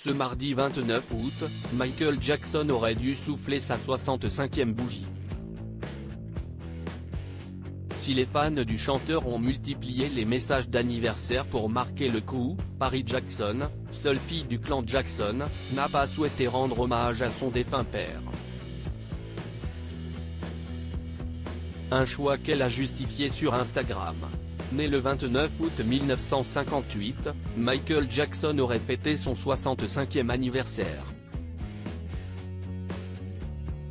Ce mardi 29 août, Michael Jackson aurait dû souffler sa 65e bougie. Si les fans du chanteur ont multiplié les messages d'anniversaire pour marquer le coup, Paris Jackson, seule fille du clan Jackson, n'a pas souhaité rendre hommage à son défunt père. Un choix qu'elle a justifié sur Instagram. Né le 29 août 1958, Michael Jackson aurait fêté son 65e anniversaire.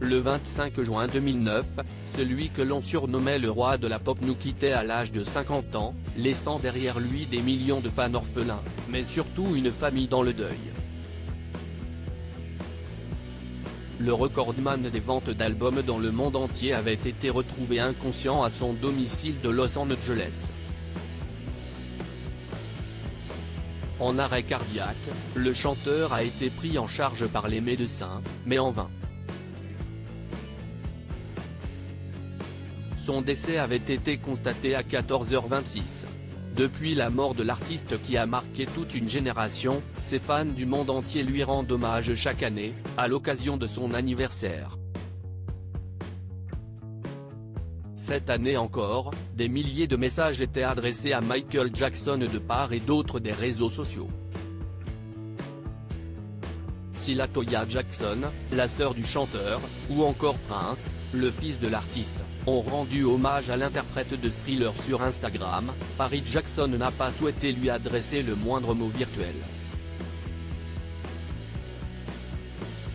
Le 25 juin 2009, celui que l'on surnommait le roi de la pop nous quittait à l'âge de 50 ans, laissant derrière lui des millions de fans orphelins, mais surtout une famille dans le deuil. Le recordman des ventes d'albums dans le monde entier avait été retrouvé inconscient à son domicile de Los Angeles. En arrêt cardiaque, le chanteur a été pris en charge par les médecins, mais en vain. Son décès avait été constaté à 14h26. Depuis la mort de l'artiste qui a marqué toute une génération, ses fans du monde entier lui rendent hommage chaque année, à l'occasion de son anniversaire. Cette année encore, des milliers de messages étaient adressés à Michael Jackson de part et d'autre des réseaux sociaux. Si LaToya Jackson, la sœur du chanteur, ou encore Prince, le fils de l'artiste, ont rendu hommage à l'interprète de Thriller sur Instagram, Paris Jackson n'a pas souhaité lui adresser le moindre mot virtuel.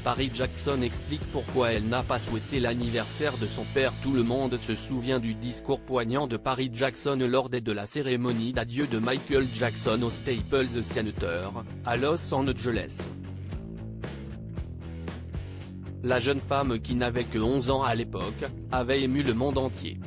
Paris Jackson explique pourquoi elle n'a pas souhaité l'anniversaire de son père. Tout le monde se souvient du discours poignant de Paris Jackson lors de la cérémonie d'adieu de Michael Jackson au Staples Center, à Los Angeles. La jeune femme qui n'avait que 11 ans à l'époque, avait ému le monde entier.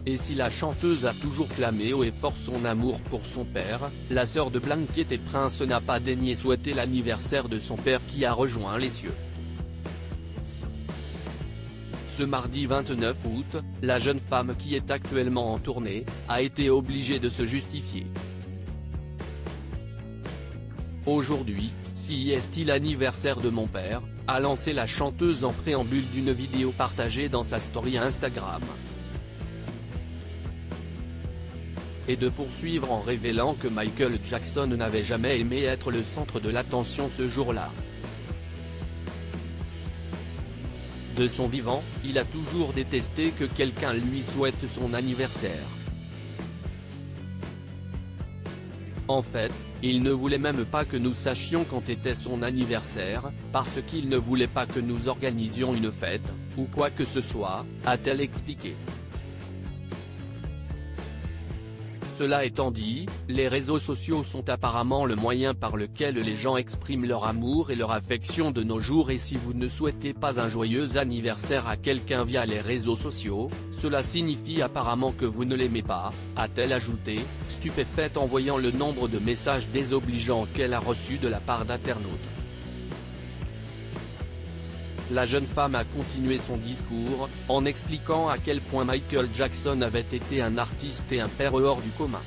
Et si la chanteuse a toujours clamé haut et fort son amour pour son père, la sœur de Blanket et Prince n'a pas daigné souhaiter l'anniversaire de son père qui a rejoint les cieux. Ce mardi 29 août, la jeune femme qui est actuellement en tournée, a été obligée de se justifier. Aujourd'hui, si est-il l'anniversaire de mon père, a lancé la chanteuse en préambule d'une vidéo partagée dans sa story Instagram. Et de poursuivre en révélant que Michael Jackson n'avait jamais aimé être le centre de l'attention ce jour-là. De son vivant, il a toujours détesté que quelqu'un lui souhaite son anniversaire. En fait, il ne voulait même pas que nous sachions quand était son anniversaire, parce qu'il ne voulait pas que nous organisions une fête, ou quoi que ce soit, a-t-elle expliqué. Cela étant dit, les réseaux sociaux sont apparemment le moyen par lequel les gens expriment leur amour et leur affection de nos jours, et si vous ne souhaitez pas un joyeux anniversaire à quelqu'un via les réseaux sociaux, cela signifie apparemment que vous ne l'aimez pas, a-t-elle ajouté, stupéfaite en voyant le nombre de messages désobligeants qu'elle a reçus de la part d'internautes. La jeune femme a continué son discours, en expliquant à quel point Michael Jackson avait été un artiste et un père hors du commun.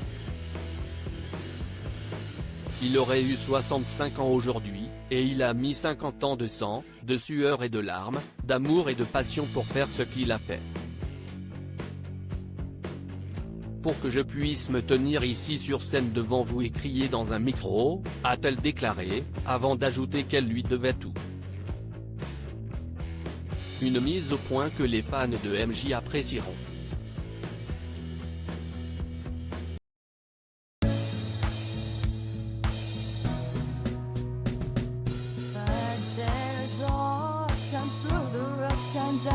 Il aurait eu 65 ans aujourd'hui, et il a mis 50 ans de sang, de sueur et de larmes, d'amour et de passion pour faire ce qu'il a fait. Pour que je puisse me tenir ici sur scène devant vous et crier dans un micro, a-t-elle déclaré, avant d'ajouter qu'elle lui devait tout. Une mise au point que les fans de MJ apprécieront. But there's all times through the rough times